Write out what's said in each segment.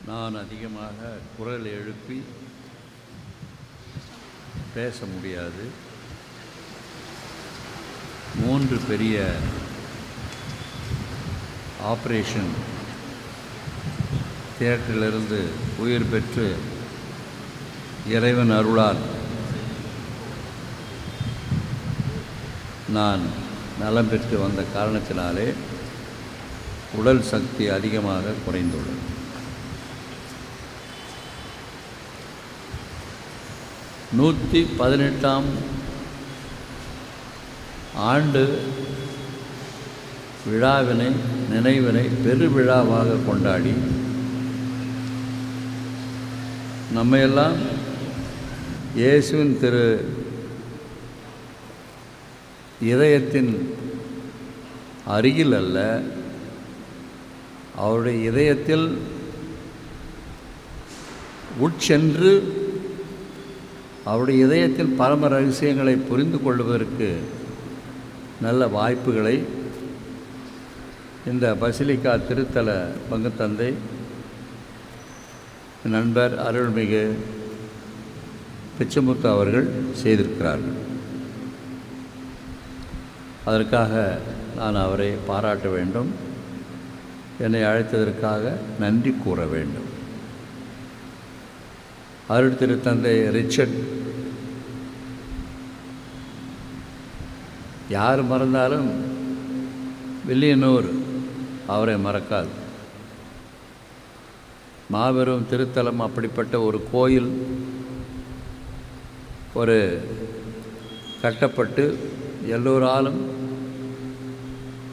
நான் அதிகமாக குரல் எழுப்பி பேச முடியாது. 3 பெரிய ஆப்ரேஷன் தியேட்டரிலிருந்து உயிர் பெற்று இறைவன் அருளால் நான் நலம் பெற்று வந்த காரணத்தினாலே உடல் சக்தி அதிகமாக குறைந்துள்ளது. 118ஆம் ஆண்டு விழாவினை நினைவினை பெருவிழாவாக கொண்டாடி நம்மையெல்லாம் இயேசுவின் திரு இதயத்தின் அருகில் அல்ல, அவருடைய இதயத்தில் உட்சென்று அவருடைய இதயத்தின் பரம ரகசியங்களை புரிந்து கொள்வதற்கு நல்ல வாய்ப்புகளை இந்த பசிலிக்கா திருத்தல பங்குத்தந்தை நண்பர் அருள்மிகு பிச்சமுத்து அவர்கள் செய்திருக்கிறார்கள். அதற்காக நான் அவரை பாராட்ட வேண்டும், என்னை அழைத்ததற்காக நன்றி கூற வேண்டும். அருள் திருத்தந்தை ரிச்சர்ட் யார் மறந்தாலும் வில்லியனூர் அவரை மறக்காது. மாபெரும் திருத்தலம், அப்படிப்பட்ட ஒரு கோயில் ஒரு கட்டப்பட்டு எல்லோராலும்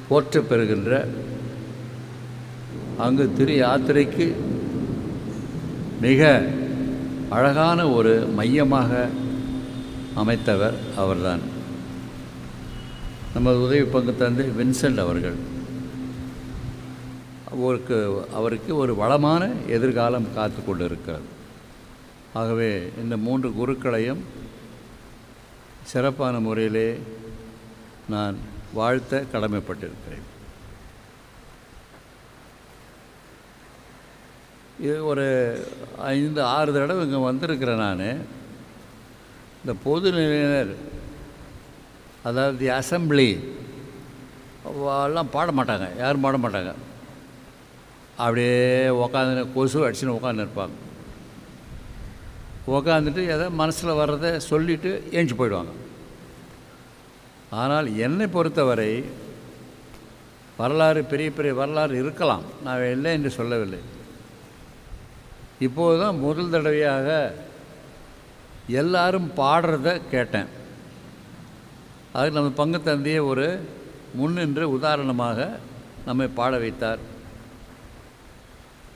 போற்ற பெறுகின்ற, அங்கு திரு யாத்திரைக்கு மிக அழகான ஒரு மையமாக அமைத்தவர் அவர்தான் நமது உதவி பங்கு தந்தை வின்சென்ட் அவர்கள். அவருக்கு ஒரு வளமான எதிர்காலம் காத்து கொண்டு இருக்கிறது. ஆகவே இந்த 3 குருக்களையும் சிறப்பான முறையிலே நான் வாழ்த்த கடமைப்பட்டிருக்கிறேன். இது ஒரு 5-6 தடவை இங்கே வந்திருக்கிறேன் நான். இந்த பொது நிலையினர், அதாவது அசம்பிளி எல்லாம் பாட மாட்டாங்க, யாரும் பாட மாட்டாங்க. அப்படியே உக்காந்து கொசு அடிச்சுன்னு உட்காந்து இருப்பாங்க. உக்காந்துட்டு எதை மனசில் வர்றதை சொல்லிவிட்டு ஏஞ்சி போயிடுவாங்க. ஆனால் என்னை பொறுத்தவரை வரலாறு, பெரிய பெரிய வரலாறு இருக்கலாம், நான் இல்லை என்று சொல்லவில்லை. இப்போது தான் முதல் தடவையாக எல்லாரும் பாடுறத கேட்டேன். அதுக்கு நம்ம பங்கு தந்தையே ஒரு முன்னின்று உதாரணமாக நம்மை பாட வைத்தார்.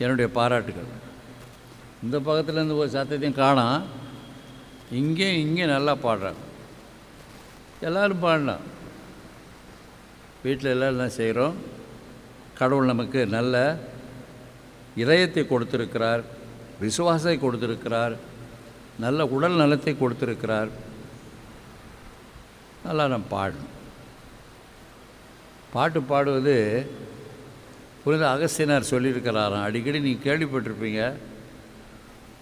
என்னுடைய பாராட்டுகள். இந்த பக்கத்துலேருந்து ஒரு சத்தத்தையும் காணோம், இங்கே நல்லா பாடுறாங்க. எல்லோரும் பாடலாம். வீட்டில் எல்லோரும் தான் செய்கிறோம். கடவுள் நமக்கு நல்ல இதயத்தை கொடுத்திருக்கிறார், விசுவாசத்தை கொடுத்திருக்கிறார், நல்ல உடல் நலத்தை கொடுத்திருக்கிறார். நல்லா நம்ம பாடணும். பாட்டு பாடுவது புனித அகஸ்தியனார் சொல்லியிருக்கிறாராம். அடிக்கடி நீங்கள் கேள்விப்பட்டிருப்பீங்க.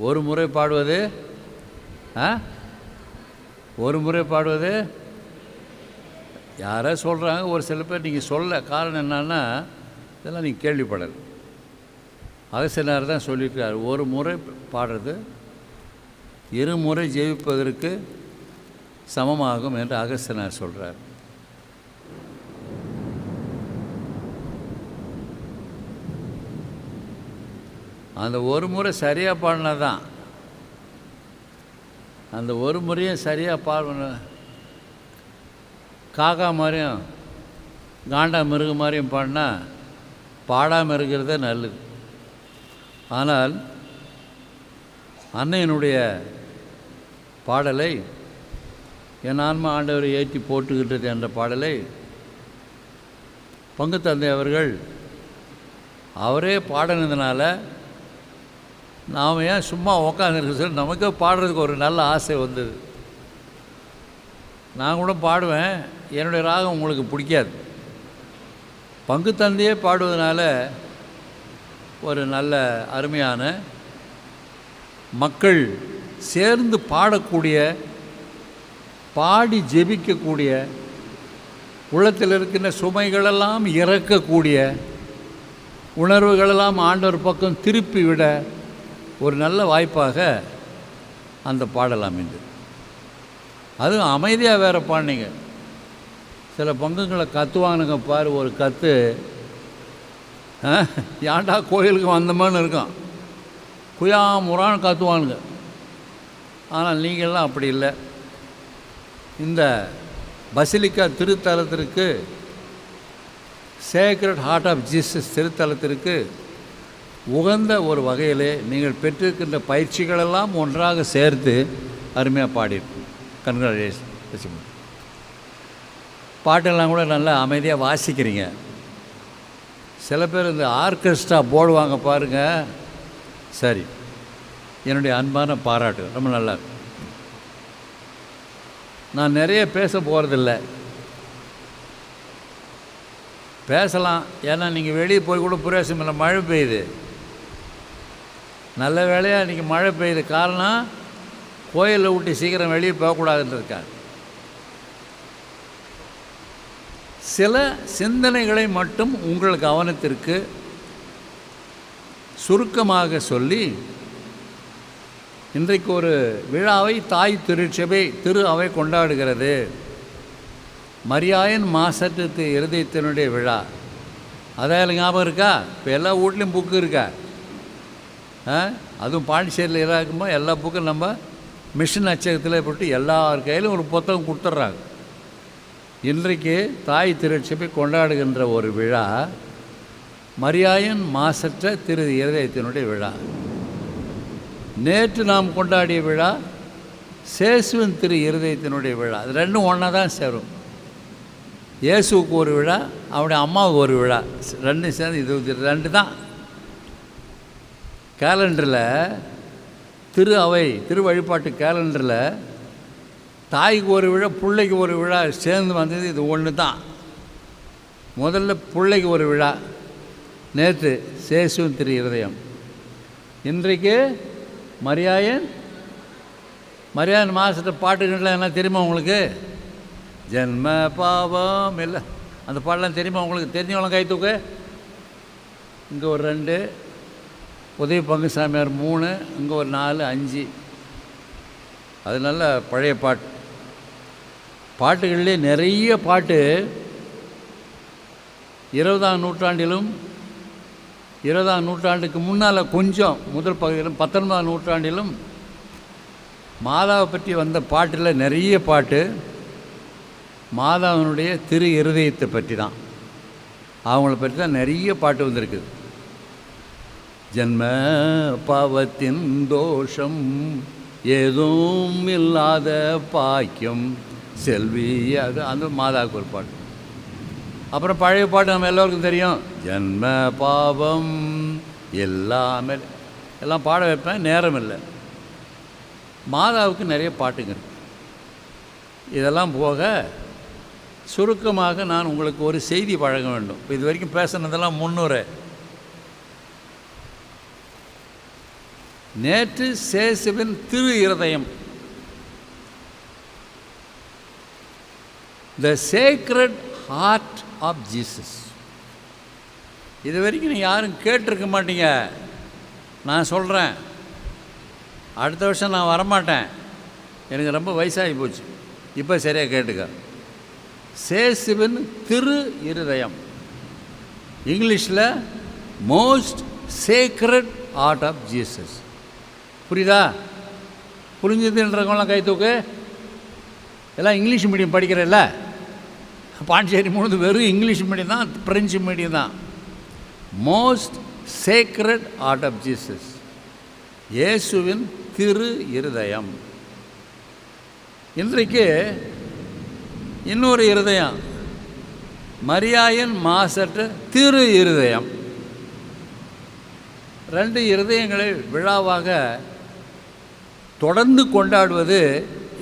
ஒரு முறை பாடுவது யாரோ சொல்கிறாங்க, ஒரு சில பேர் நீங்கள் சொல்ல காரணம் என்னன்னா இதெல்லாம் நீங்கள் கேள்விப்படலை. அகஸ்தியனார் தான் சொல்லியிருக்கார், ஒரு முறை பாடுறது 2 முறை ஜெயிப்பதற்கு சமமாகும் என்று அகஸ்தியனார் சொல்கிறார். அந்த ஒரு முறை சரியாக பாடினா தான், அந்த ஒரு முறையும் சரியாக பாடணும். காக்கா மாதிரியும் காண்டா மிருகம் மாதிரியும் பாடினா பாடாமல் இருக்கிறதே நல்லது. ஆனால் அன்னையினுடைய பாடலை, என் ஆன்மா ஆண்டவரை ஏற்றி போட்டுக்கிட்டது என்ற பாடலை பங்கு தந்தை அவர்கள் அவரே பாடினதுனால நாம் ஏன் சும்மா உக்காந்துருக்க சொல்லி நமக்கே பாடுறதுக்கு ஒரு நல்ல ஆசை வந்தது. நான் கூட பாடுவேன், என்னுடைய ராகம் உங்களுக்கு பிடிக்காது. பங்கு தந்தையே பாடுவதனால ஒரு நல்ல அருமையான மக்கள் சேர்ந்து பாடக்கூடிய, பாடி ஜெபிக்கக்கூடிய, உள்ளத்தில் இருக்கின்ற சுமைகளெல்லாம் இறக்கக்கூடிய, உணர்வுகளெல்லாம் ஆண்டவர் பக்கம் திருப்பி விட ஒரு நல்ல வாய்ப்பாக அந்த பாடல் அமைந்தது. அதுவும் அமைதியாக வேறு பாடினீங்க. சில பங்குங்களை கத்துவானுங்க பாரு, ஒரு கத்து ஏன்டா கோயிலுக்கு வந்தோமான்னு இருக்கும், குயாமுறான்னு கத்துவானுங்க. ஆனால் நீங்கள்லாம் அப்படி இல்லை. இந்த பசிலிக்கா திருத்தலத்திற்கு, சேக்ரட் ஹார்ட் ஆஃப் ஜீசஸ் திருத்தலத்திற்கு உகந்த ஒரு வகையிலே நீங்கள் பெற்றிருக்கின்ற பயிற்சிகளெல்லாம் ஒன்றாக சேர்த்து அருமையாக பாடியிருக்கோம். கன்கிராச்சுலேஷன். பாட்டெல்லாம் கூட நல்லா அமைதியாக வாசிக்கிறீங்க. சில பேர் இந்த ஆர்கெஸ்ட்ரா போடுவாங்க பாருங்கள். சரி, என்னுடைய அன்பான பாராட்டு, ரொம்ப நல்லா. நான் நிறைய பேச போகிறதில்ல. பேசலாம், ஏன்னா நீங்கள் வெளியே போய் கூட பிரயோசனம் இல்லை, மழை பெய்யுது. நல்ல வேளையாக இன்றைக்கி மழை பெய்யுது. காரணம், கோயிலை விட்டு சீக்கிரம் வெளியே போகக்கூடாதுன்னு இருக்காங்க. சில சிந்தனைகளை மட்டும் உங்கள் கவனத்திற்கு சுருக்கமாக சொல்லி, இன்றைக்கு ஒரு விழாவை தாய் திருச்சபை திரு அவை கொண்டாடுகிறது. மரியாயன் மாசற்று இருதயத்தினுடைய விழா. அதான் ஞாபகம் இருக்கா? இப்போ எல்லா வீட்லேயும் புக்கு இருக்கா? அதுவும் பாண்டிச்சேரியில் இருக்கும்போது எல்லா புக்கும் நம்ம மிஷின் அச்சகத்தில் போட்டு எல்லார் கையிலும் ஒரு புத்தகம் கொடுத்துட்றாங்க. இன்றைக்கு தாய் திருச்சபை கொண்டாடுகின்ற ஒரு விழா மரியாயன் மாசற்ற திரு இருதயத்தினுடைய விழா. நேற்று நாம் கொண்டாடிய விழா சேசுவின் திரு இருதயத்தினுடைய விழா. அது ரெண்டும் ஒன்றா தான் சேரும். இயேசுவுக்கு ஒரு விழா, அவருடைய அம்மாவுக்கு ஒரு விழா, ரெண்டும் சேர்ந்து இது ரெண்டு தான். கேலண்டரில் திரு அவை திரு வழிபாட்டு கேலண்டரில் தாய்க்கு ஒரு விழா, பிள்ளைக்கு ஒரு விழா சேர்ந்து வந்தது இது ஒன்று தான். முதல்ல பிள்ளைக்கு ஒரு விழா, நேற்று சேசுவின் திரு இருதயம், இன்றைக்கு மரியாயன் மாதத்தை பாட்டுகள்லாம் என்ன தெரியுமா உங்களுக்கு? ஜென்ம பாவம் இல்லை, அந்த பாடலாம் தெரியுமா உங்களுக்கு? தெரிஞ்சவங்களும் கை தூக்கு. இங்கே ஒரு 2, உதவி பங்கு சாமியார் 3, இங்கே ஒரு 4, 5. அது நல்ல பழைய பாட்டு. பாட்டுகளிலே நிறைய பாட்டு 20ஆம் நூற்றாண்டிலும் 20ஆம் நூற்றாண்டுக்கு முன்னால் கொஞ்சம் முதல் பகுதியிலும் 19ஆம் நூற்றாண்டிலும் மாதாவை பற்றி வந்த பாட்டில் நிறைய பாட்டு மாதாவினுடைய திரு இருதயத்தை பற்றி தான். அவங்கள பற்றி தான் நிறைய பாட்டு வந்திருக்குது. ஜன்ம பாவத்தின் தோஷம் ஏதும் இல்லாத பாக்கியம் செல்வி, அது அந்த மாதாவுக்கு ஒரு பாட்டு. அப்புறம் பழைய பாட்டு நம்ம எல்லோருக்கும் தெரியும், ஜன்ம பாவம் எல்லாமே. எல்லாம் பாட வைப்பேன், நேரம் இல்லை. மாதாவுக்கு நிறைய பாட்டுங்க இருக்கு. இதெல்லாம் போக சுருக்கமாக நான் உங்களுக்கு ஒரு செய்தி வழங்க வேண்டும். இப்போ இது வரைக்கும் பேசுனதெல்லாம் 300. நேற்று சேசுவின் திரு இருதயம், the Sacred Heart of Jesus. இது வரைக்கும் நீங்கள் யாரும் கேட்டிருக்க மாட்டீங்க. நான் சொல்கிறேன், அடுத்த வருஷம் நான் வரமாட்டேன், எனக்கு ரொம்ப வயசாகி போச்சு. இப்போ சரியாக கேட்டுக்க. சேசுவின் திரு இருதயம், இங்கிலீஷில் most Sacred Heart of Jesus. புரியுதா? புரிஞ்சுதுன்றவங்களாம் கை தூக்கு. எல்லாம் இங்கிலீஷ் மீடியம் படிக்கிறல்ல, பாண்டிச்சேரி முழுது வெறும் இங்கிலீஷ் மீடியம் தான், பிரெஞ்சு மீடியம் தான். Most Sacred Heart of Jesus, இயேசுவின் திரு இருதயம். இன்றைக்கு இன்னொரு இருதயம், மரியாயன் மாசற்ற திரு இருதயம். 2 இருதயங்களை விழாவாக தொடர்ந்து கொண்டாடுவது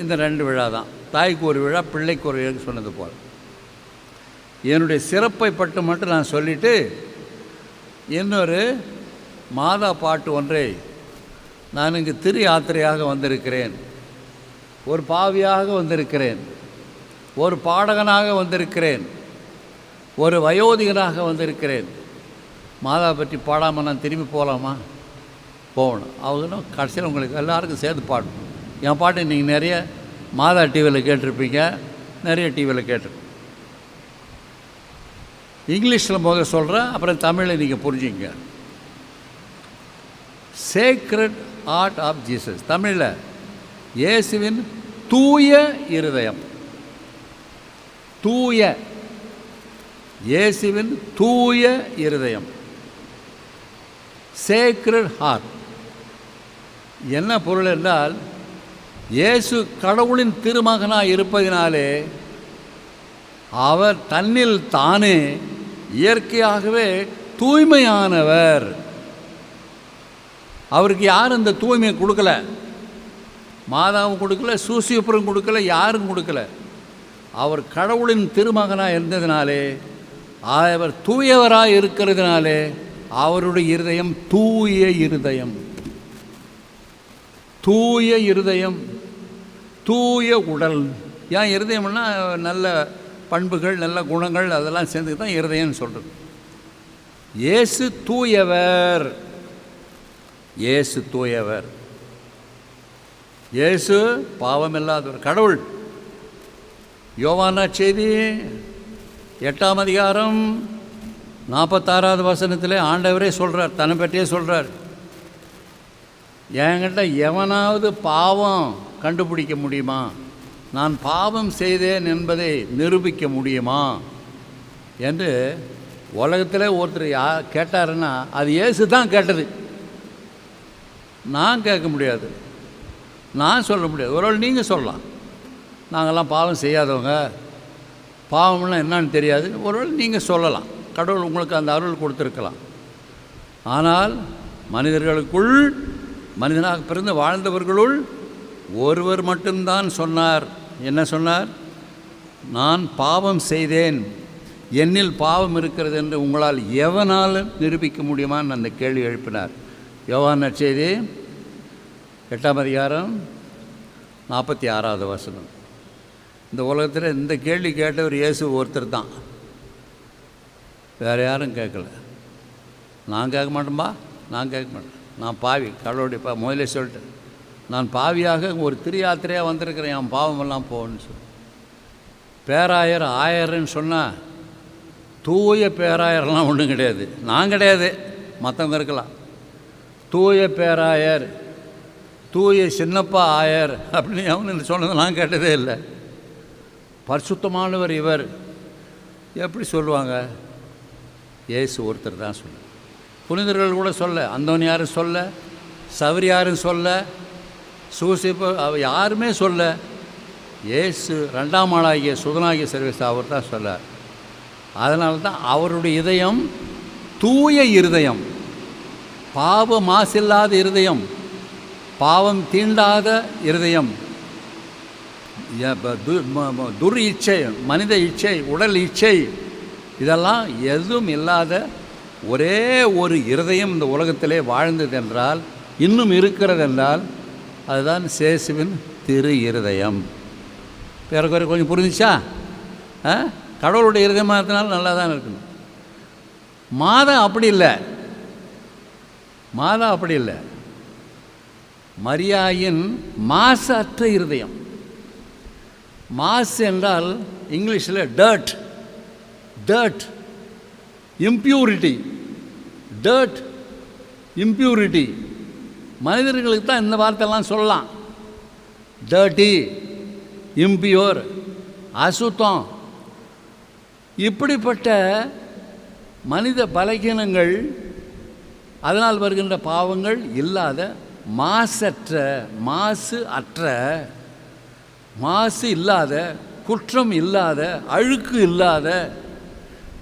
இந்த 2 விழா தான். தாய்க்கு ஒரு விழா, பிள்ளைக்கு ஒரு விழா சொன்னது போல். என்னுடைய சிறப்பை பட்டு மட்டும் நான் சொல்லிவிட்டு இன்னொரு மாதா பாட்டு ஒன்றை நான் இங்கு திரு யாத்திரையாக வந்திருக்கிறேன், ஒரு பாவியாக வந்திருக்கிறேன், ஒரு பாடகனாக வந்திருக்கிறேன், ஒரு வயோதிகனாக வந்திருக்கிறேன். மாதா பற்றி பாடாமல் நான் திரும்பி போகலாமா? போகணும். அவங்களும் கடைசியில் உங்களுக்கு எல்லாருக்கும் சேர்த்து பாடணும். என் பாட்டு நீங்கள் நிறைய மாதா டிவியில் கேட்டிருப்பீங்க, நிறைய டிவியில் கேட்டிருப்பீங்க. இங்கிலீஷில் முதல்ல சொல்கிறேன், அப்புறம் தமிழில் நீங்கள் புரிஞ்சுங்க. சேக்ரட் ஹார்ட் ஆஃப் ஜீசஸ், தமிழில் இயேசுவின் தூய இருதயம். தூய இயேசுவின் தூய இருதயம், சேக்ரட் ஹார்ட். என்ன பொருள் என்றால், இயேசு கடவுளின் திருமகனாக இருப்பதினாலே அவர் தன்னில் தானே இயற்கையாகவே தூய்மையானவர். அவருக்கு யாரும் இந்த தூய்மையை கொடுக்கல, மாதாவும் கொடுக்கல, சூசியப்பரும் கொடுக்கல, யாரும் கொடுக்கல. அவர் கடவுளின் திருமகனாக இருந்ததினாலே, அவர் தூயவராக இருக்கிறதுனாலே அவருடைய இருதயம் தூய இருதயம். தூய இருதயம், தூய உடல். ஏன் இருதயம்னா நல்ல பண்புகள், நல்ல குணங்கள், அதெல்லாம் சேர்ந்து தான் இருதயம்னு சொல்கிறது. இயேசு தூயவர், இயேசு தூயவர், இயேசு பாவமில்லாதவர், கடவுள். யோவான் செய்தி 8ஆம் அதிகாரம் 46வது வசனத்திலே ஆண்டவரே சொல்கிறார், தன்னை பற்றியே சொல்கிறார், என்கிட்ட எவனாவது பாவம் கண்டுபிடிக்க முடியுமா? நான் பாவம் செய்தேன் என்பதை நிரூபிக்க முடியுமா என்று உலகத்தில் ஒருத்தர் கேட்டாருன்னா அது இயேசு தான் கேட்டது. நான் கேட்க முடியாது, நான் சொல்ல முடியாது. ஒருவேளை நீங்கள் சொல்லலாம், நாங்கள்லாம் பாவம் செய்யாதவங்க, பாவம்னா என்னன்னு தெரியாது, ஒருவேளை நீங்கள் சொல்லலாம். கடவுள் உங்களுக்கு அந்த அருள் கொடுத்துருக்கலாம். ஆனால் மனிதர்களுக்குள், மனிதனாக பிறந்து வாழ்ந்தவர்களுள் ஒருவர் மட்டும்தான் சொன்னார். என்ன சொன்னார்? நான் பாவம் செய்தேன், என்னில் பாவம் இருக்கிறது என்று உங்களால் எவனாலும் நிரூபிக்க முடியுமான்னு அந்த கேள்வி எழுப்பினார். யோவான் நற்செய்தி 8ஆம் அதிகாரம் 46வது வசனம். இந்த உலகத்தில் இந்த கேள்வி கேட்டவர் இயேசு ஒருத்தர் தான், வேறு யாரும் கேட்கல. நான் கேட்க மாட்டேன்பா, நான் கேட்க மாட்டேன், நான் பாவி, கடவுளுடைய முதலே சொல்லிட்டேன், நான் பாவியாக ஒரு திரு யாத்திரையாக வந்திருக்கிறேன், என் பாவமெல்லாம் போகணும்னு சொல்லி. பேராயர் ஆயர்ன்னு சொன்னால் தூய பேராயர்லாம் ஒன்றும் கிடையாது, நான் கிடையாது, மற்றவங்க இருக்கலாம். தூய பேராயர், தூய சின்னப்பா ஆயர் அப்படின்னு அவனு சொன்னது நான் கேட்டதே இல்லை. பரிசுத்தமானவர் இவர் எப்படி சொல்லுவாங்க? இயேசு ஒருத்தர் தான் சொல்ல. புனிதர்கள் கூட சொல்ல, அந்தோனியாரும் சொல்ல, சவரியாரும் சொல்ல, சூசிப்பு யாருமே சொல்ல. இயேசு 2ஆம் ஆளாகிய சுதனாகிய சர்வீஸ் அவர் தான் சொல்லார். அதனால தான் அவருடைய இதயம் தூய இருதயம், பாவ மாசில்லாத இருதயம், பாவம் தீண்டாத இருதயம், துர் இச்சை, மனித இச்சை, உடல் இச்சை, இதெல்லாம் எதுவும் இல்லாத ஒரே ஒரு இருதயம் இந்த உலகத்திலே வாழ்ந்ததென்றால், இன்னும் இருக்கிறதென்றால், அதுதான் சேசுவின் திரு இருதயம். பேரக்குறை கொஞ்சம் புரிஞ்சிச்சா? கடவுளுடைய இருதயமாக இருக்கிறதுனால நல்லா தான் இருக்கணும். மாதா அப்படி இல்லை, மாதா அப்படி இல்லை. மரியாயின் மாசு அற்ற இருதயம். மாசு என்றால் இங்கிலீஷில் dirt, dirt, impurity, dirt, impurity. மனிதர்களுக்கு தான் இந்த வார்த்தைலாம் சொல்லலாம். டர்ட்டி, இம்பியூர், அசுத்தம். இப்படிப்பட்ட மனித பலகீனங்கள், அதனால் வருகின்ற பாவங்கள் இல்லாத, மாசற்ற, மாசு அற்ற, மாசு இல்லாத, குற்றம் இல்லாத, அழுக்கு இல்லாத,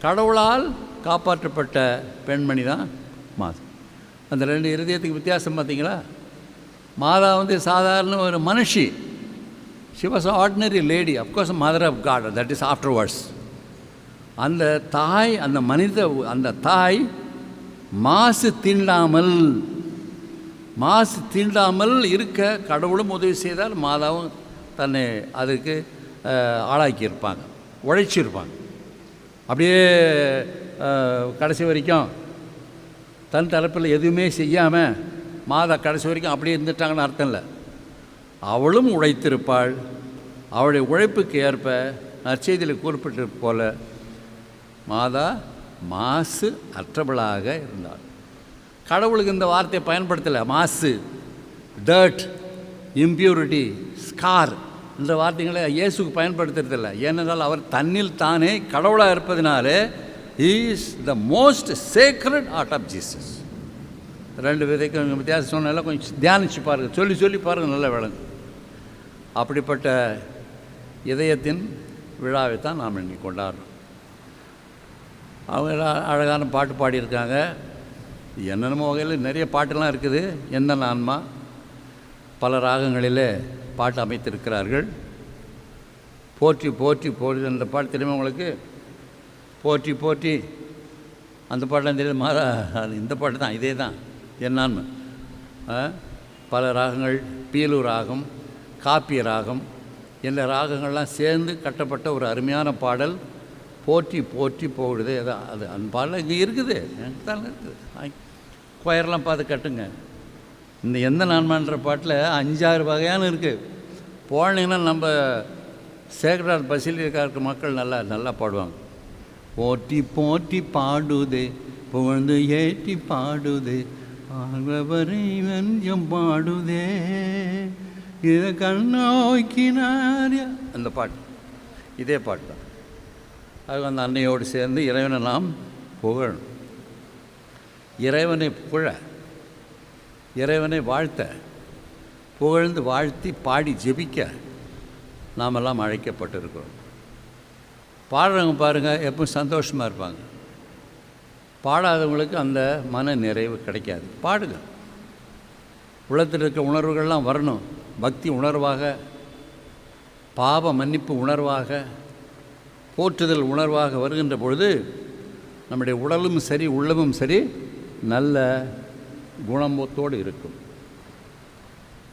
கடவுளால் காப்பாற்றப்பட்ட பெண்மணி தான் மாதா. அந்த ரெண்டு இருதயத்துக்கு வித்தியாசம் பார்த்தீங்களா? மாதா சாதாரண ஒரு மனுஷி. She was ordinary lady, of course mother of God, that is afterwards. அந்த தாய், அந்த மனித, அந்த தாய் மாசு தீண்டாமல் இருக்க கடவுளும் உதவி செய்தால் மாதாவும் தன்னை அதுக்கு ஆளாக்கியிருப்பாங்க, உழைச்சிருப்பாங்க. அப்படியே கடைசி வரைக்கும் தன் தரப்பில் எதுவுமே செய்யாமல் மாதா கடைசி வரைக்கும் அப்படியே இருந்துட்டாங்கன்னு அர்த்தம் இல்லை. அவளும் உழைத்திருப்பாள். அவளுடைய உழைப்புக்கு ஏற்ப நற்செய்தியில் குறிப்பிட்டிருப்ப போல மாதா மாசு அற்றவளாக இருந்தாள். கடவுளுக்கு இந்த வார்த்தையை பயன்படுத்தலை. மாசு, டர்ட், இம்பியூரிட்டி, ஸ்கார் இந்த வார்த்தைகளை இயேசுக்கு பயன்படுத்துறதில்லை. ஏனென்றால் அவர் தன்னில் தானே கடவுளாக இருப்பதினாலே he is the most sacred heart of Jesus. ரெண்டு விதைக்கு வித்தியாசம் சொன்னால கொஞ்சம் தியானிச்சு பாருங்கள், சொல்லி பாருங்கள், நல்ல விளங்கும். அப்படிப்பட்ட இதயத்தின் விழாவை தான் நாம் இன்னைக்கு கொண்டாடுறோம். அவங்க அழகான பாட்டு பாடியிருக்காங்க. என்னென்னமோ வகையில் நிறைய பாட்டெல்லாம் இருக்குது. எந்த ஆன்மா பல ராகங்களில் பாட்டு அமைத்திருக்கிறார்கள். போற்றி போற்றி போற்றி அந்த பாட்டு தெரியுமா உங்களுக்கு? போற்றி போற்றி அந்த பாட்டெலாம் தெரியுது மாதா, அது இந்த பாட்டு தான், இதே தான் என்னான்மை. பல ராகங்கள், பீலு ராகம், காப்பிய ராகம் என்ற ராகங்கள்லாம் சேர்ந்து கட்டப்பட்ட ஒரு அருமையான பாடல் போற்றி போற்றி போடுது. அது அந்த பாடல் இங்கே இருக்குது, எனக்கு தான் இருக்குது. கொயர்லாம் பார்த்து கட்டுங்க. இந்த எந்த நான்மான்ற பாட்டில் 5-6 வகையான இருக்குது. போனீங்கன்னா நம்ம சேக்ரட் பசிலிக்கா இருக்க மக்கள் நல்லா பாடுவாங்க. போற்றி போற்றி பாடுதே புகழ்ந்து ஏற்றி பாடுதே ஆழ்வரை வஞ்சம் பாடுதே இதை கண்ணோக்கினார் அந்த பாட்டு, இதே பாட்டு தான். அது அந்த அன்னையோடு சேர்ந்து இறைவனை நாம் புகழணும். இறைவனை புகழ, இறைவனை வாழ்த்த, புகழ்ந்து வாழ்த்தி பாடி ஜெபிக்க நாமெல்லாம் அழைக்கப்பட்டிருக்கிறோம். பாடுறவங்க பாருங்கள் எப்பவும் சந்தோஷமாக இருப்பாங்க. பாடாதவங்களுக்கு அந்த மன நிறைவு கிடைக்காது. பாடுங்க, உள்ளத்தில் இருக்க உணர்வுகள்லாம் வரணும். பக்தி உணர்வாக, பாவ மன்னிப்பு உணர்வாக, போற்றுதல் உணர்வாக வருகின்ற பொழுது நம்முடைய உடலும் சரி உள்ளமும் சரி நல்ல குணமத்தோடு இருக்கும்.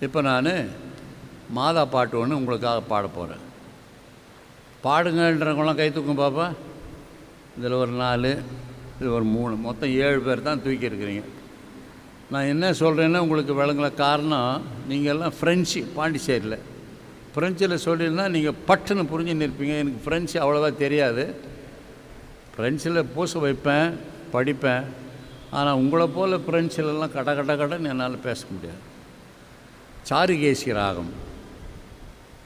இப்போ நான் மாதா பாட்டு ஒன்று உங்களுக்காக பாட போகிறேன். பாடுங்கன்றவங்களாம் கை தூக்கும் பாப்பா. இதில் ஒரு 4, இது ஒரு 3, மொத்தம் 7 பேர் தான் தூக்கியிருக்கிறீங்க. நான் என்ன சொல்கிறேன்னா உங்களுக்கு விளங்கல. காரணம் நீங்கள் எல்லாம் ஃப்ரெஞ்சு, பாண்டிச்சேரியில் ஃப்ரெஞ்சில் சொல்லியிருந்தால் நீங்கள் பட்டுன்னு புரிஞ்சுன்னு இருப்பீங்க. எனக்கு ஃப்ரெஞ்சு அவ்வளோவா தெரியாது. ஃப்ரெஞ்சில் பூச வைப்பேன், படிப்பேன். ஆனால் உங்களை போல் ஃப்ரெஞ்சிலெல்லாம் கடன்னு என்னால் பேச முடியாது. சாருகேசி ராகம்,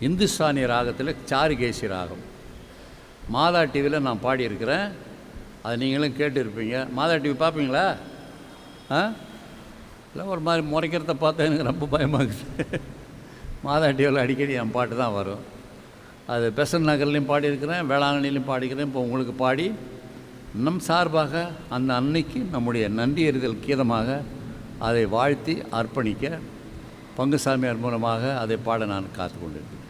இந்துஸ்தானி ராகத்தில் சாருகேசி ராகம் மாதா டிவியில் நான் பாடியிருக்கிறேன். அது நீங்களும் கேட்டுருப்பீங்க. மாதா டிவி பார்ப்பீங்களா? இல்லை, ஒரு மாதிரி முறைக்கிறத பார்த்தா எனக்கு ரொம்ப பயமாகுது. மாதா டிவியில் அடிக்கடி என் பாட்டு தான் வரும். அது பெசன் நகர்லேயும் பாடியிருக்கிறேன், வேளாங்கண்ணிலையும் பாடிக்கிறேன். இப்போ உங்களுக்கு பாடி நம் சார்பாக அந்த அன்னைக்கு நம்முடைய நன்றி எறிதல் கீதமாக அதை வாழ்த்தி அர்ப்பணிக்க பங்குசாமியார் மூலமாக அதை பாட நான் காத்து கொண்டிருக்கிறேன்.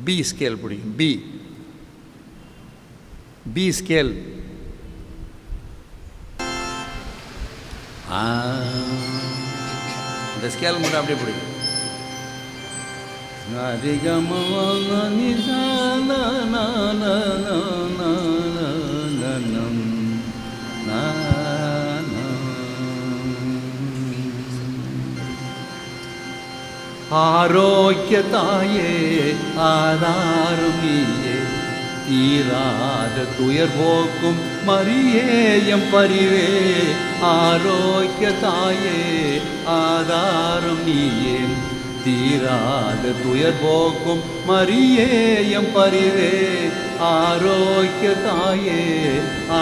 பி ஸ்கேல் பிடிக்கும். B scale. இந்த ஸ்கேல் மட்டும் அப்படியே பிடிக்கும். ஆரோக்கிய தாயே ஆதாரம் நீயே, தீராத துயர் போக்கும் மரியேயம் பரிவே. ஆரோக்கிய தாயே ஆதாரம் நீயே, தீராத துயர் போக்கும் மரியேயம் பரிவே. ஆரோக்கிய தாயே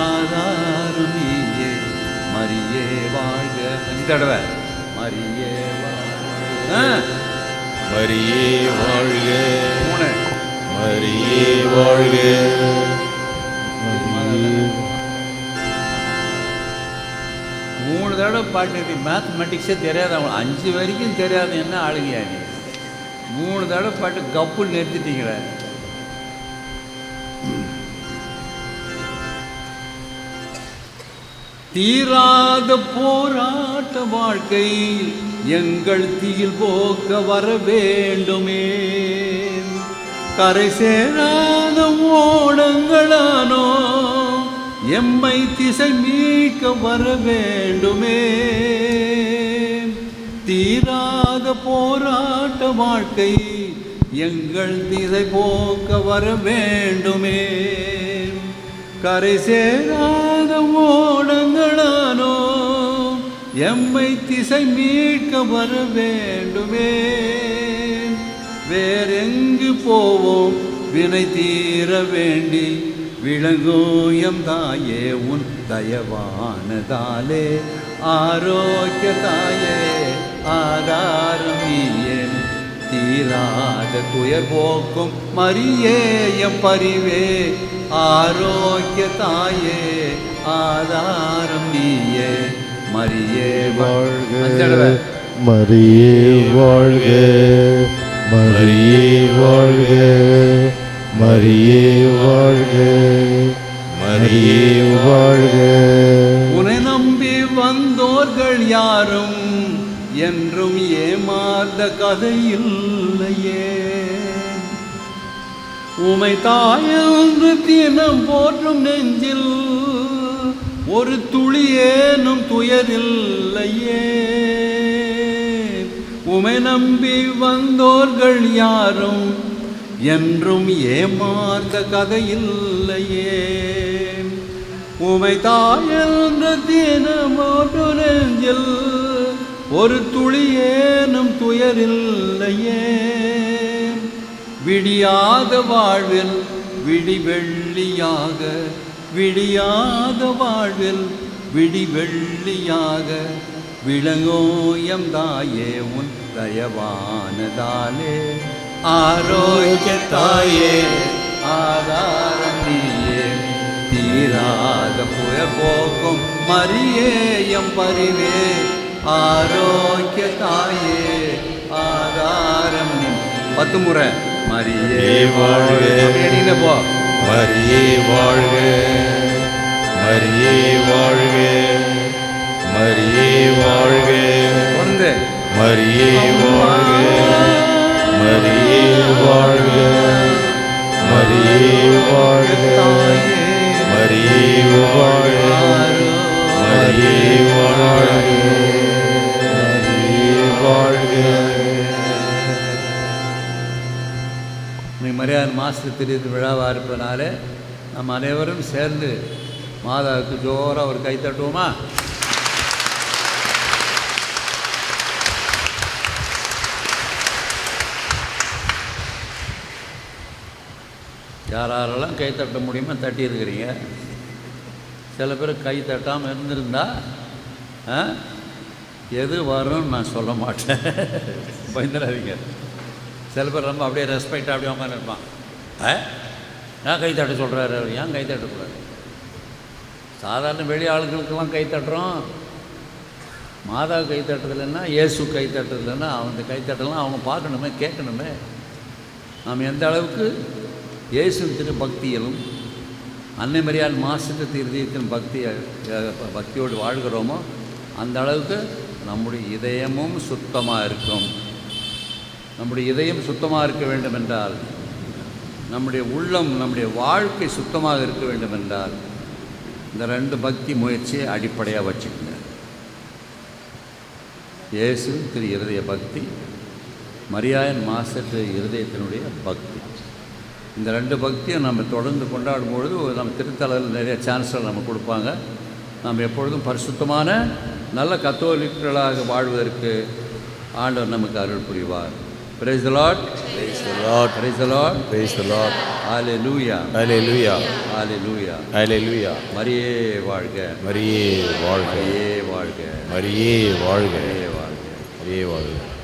ஆதாரம் நீயே, மரியே வாழ்க. 5 தடவை மரியே வாழ்க, மரியே வாழ்க, 3 மரியே வாழ்க. 3 தடவை பாட்டு. மேத்தமெட்டிக்ஸே தெரியாது அவங்க, 5 வரைக்கும் தெரியாது. என்ன ஆளுங்கயா நீ? 3 தடவை பாட்டு கப்புன்னு நிறுத்திட்டீங்களே. தீராத போராட்ட வாழ்க்கை எங்கள் தீயில் போக்க வர வேண்டுமே. கரை சேராத ஓடங்களானோ எம்மை திசை மீட்க வர வேண்டுமே. தீராத போராட்ட வாழ்க்கை எங்கள் திசை போக்க வர வேண்டுமே. கரை சேராத ஓடங்களானோ எம்மை திசை மீட்க வர வேண்டுமே. வேறெங்கு போவோம் வினை தீர வேண்டி விளங்கும் எம் தாயே உன் தயவானதாலே. ஆரோக்கிய தாயே ஆதாரம் நீயே. தீராத துயர் போக்கும் மரியே எம் பரிவே. ஆரோக்கிய தாயே ஆதாரம் நீயே. மரியே வாழ்க, வாழ்க, மரியே வாழ்க, மரியே வாழ்க, மரியே வாழ்க, மரியே வாழ்க. உன்னை நம்பி வந்தோர்கள் யாரும் என்றும் ஏமாந்த கதையில்லையே. உமை தாயென்று தினம் போற்றும் நெஞ்சில் ஒரு துளியேனும் துயரில்லையே. உமை நம்பி வந்தோர்கள் யாரும் என்றும் ஏமாந்த கதையில்லையே. உமை தாயென்று தினம் போற்றும் நெஞ்சில் ஒரு துளியேனும் துயரில்லையே. விடியாத வாழ்வில் விடி வெள்ளியாக, விடியாத வாழ்வில் விடி வெள்ளியாக விளங்கோயம் தாயே உன் தயவானதாலே. ஆரோக்கிய தாயே ஆதாரம் நீயே. தீராத புயல் போக்கும் மரியே எம் பரிவே. ஆரோக்கிய தாயே ஆதாரம் நீ. 10 முறை மரியே வாழ்க. போ மரியே வாழ்க, மரியே வாழ்க, மரியே வாழ்க, வந்து மரியே வாழ்க, மரியே வாழ்க, மரியே வாழ்க, மரியே வாழ்க, மரியே வாழ்க, மரியே வாழ்க. மரியாதை மாசத்து திரு விழாவாக இருப்பதனால நம்ம அனைவரும் சேர்ந்து மாதாவுக்கு ஜோராக ஒரு கை தட்டுவோமா? யாரெல்லாம் கை தட்ட முடியுமோ தட்டியிருக்கிறீங்க. சில பேர் கை தட்டாமல் இருந்திருந்தா எது வரும்னு நான் சொல்ல மாட்டேன், பயந்துடாதீங்க. சில பேர் ரொம்ப அப்படியே ரெஸ்பெக்டாக அப்படியே உட்காந்து இருப்பான். ஏன் கை தட்ட சொல்கிறாரு, ஏன் கை தட்டக்கூடாது? சாதாரண வெளி ஆளுங்களுக்கெல்லாம் கை தட்டுறோம். மாதா கை தட்டுறதுலன்னா, இயேசு கை தட்டுறதுலன்னா அவங்க கை தட்டலாம் அவங்க பார்க்கணுமே, கேட்கணுமே. நாம் எந்த அளவுக்கு இயேசு திரு பக்தியிலும் அன்னை மரியாள் மாசத்து திருதயத்தின் பக்தியோடு வாழ்கிறோமோ அந்த அளவுக்கு நம்முடைய இதயமும் சுத்தமாக இருக்கும். நம்முடைய இதயம் சுத்தமாக இருக்க வேண்டும் என்றால், நம்முடைய உள்ளம் நம்முடைய வாழ்க்கை சுத்தமாக இருக்க வேண்டும் என்றால் இந்த 2 பக்தி முயற்சியை அடிப்படையாக வச்சுக்கோங்க. இயேசு திரு இருதய பக்தி, மரியாயன் மாசற்ற இருதயத்தினுடைய பக்தி. இந்த 2 பக்தியும் நம்ம தொடர்ந்து கொண்டாடும் பொழுது நம்ம திருத்தலையில் நிறைய சான்ஸ்கள் நம்ம கொடுப்பாங்க. நாம் எப்பொழுதும் பரிசுத்தமான நல்ல கத்தோலிக்கர்களாக வாழ்வதற்கு ஆண்டவர் நமக்கு அருள் புரிவார். Praise the Lord. Praise the Lord. Praise the Lord. Praise the Lord. Hallelujah. Hallelujah. Hallelujah. Hallelujah. மரியே வாழ்க. மரியே வாழ்க. மரியே வாழ்க. மரியே வாழ்க. மரியே வாழ்க. மரியே வாழ்க.